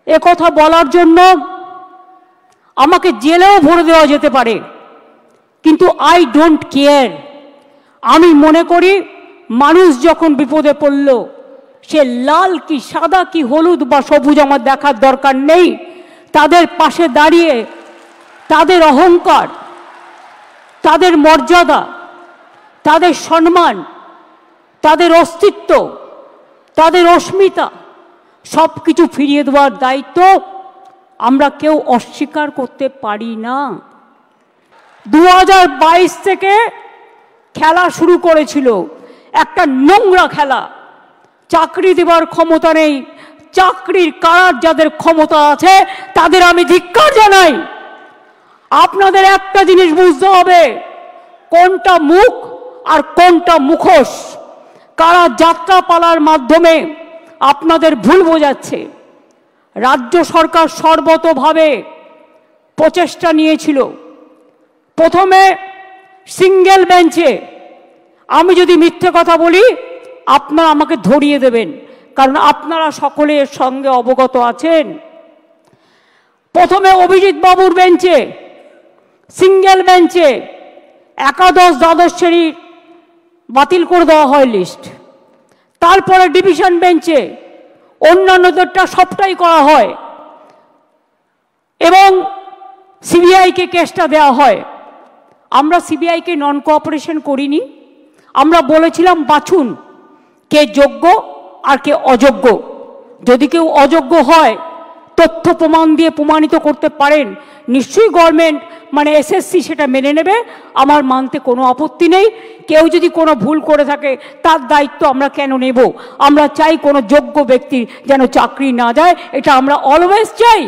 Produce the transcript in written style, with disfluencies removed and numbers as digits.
একথা বলার জন্য আমাকে জেলেও ভরে দেওয়া যেতে পারে, কিন্তু আই ডোন্ট কেয়ার। আমি মনে করি মানুষ যখন বিপদে পড়ল, সে লাল কি সাদা কি হলুদ বা সবুজ আমার দেখার দরকার নেই। তাদের পাশে দাঁড়িয়ে তাদের অহংকার, তাদের মর্যাদা, তাদের সম্মান, তাদের অস্তিত্ব, তাদের অস্মিতা সব কিছু ফিরিয়ে দেওয়ার দায়িত্ব আমরা কেউ অস্বীকার করতে পারি না। 2022 থেকে খেলা শুরু করেছিল, একটা নোংরা খেলা। চাকরি দেওয়ার ক্ষমতা নেই, চাকরির কারার যাদের ক্ষমতা আছে তাদের আমি ধিক্কার জানাই। আপনাদের একটা জিনিস বুঝতে হবে, কোনটা মুখ আর কোনটা মুখোশ। কারা যাত্রাপালার মাধ্যমে আপনাদের ভুল বোঝাচ্ছে। রাজ্য সরকার সর্বতোভাবে প্রচেষ্টা নিয়েছিল। প্রথমে সিঙ্গেল বেঞ্চে, আমি যদি মিথ্যে কথা বলি আপনারা আমাকে ধরিয়ে দেবেন, কারণ আপনারা সকলে এর সঙ্গে অবগত আছেন। প্রথমে অভিজিৎ বাবুর বেঞ্চে, সিঙ্গেল বেঞ্চে একাদশ দ্বাদশ শ্রেণীর বাতিল করে দেওয়া হয় লিস্ট। তারপরে ডিভিশন বেঞ্চে অন্যান্যদেরটা সবটাই করা হয় এবং সিবিআইকে কেসটা দেওয়া হয়। আমরা সিবিআইকে নন কোঅপারেশন করিনি। আমরা বলেছিলাম বাছুন কে যোগ্য আর কে অযোগ্য। যদি কেউ অযোগ্য হয়, তথ্য প্রমাণ দিয়ে প্রমাণিত করতে পারেন, নিশ্চয়ই গভর্নমেন্ট মানে এসএসসি সেটা মেনে নেবে। আমার মানতে কোনো আপত্তি নেই। কেউ যদি কোনো ভুল করে থাকে তার দায়িত্ব আমরা কেন নেব? আমরা চাই কোনো যোগ্য ব্যক্তির যেন চাকরি না যায়, এটা আমরা অলওয়েজ চাই।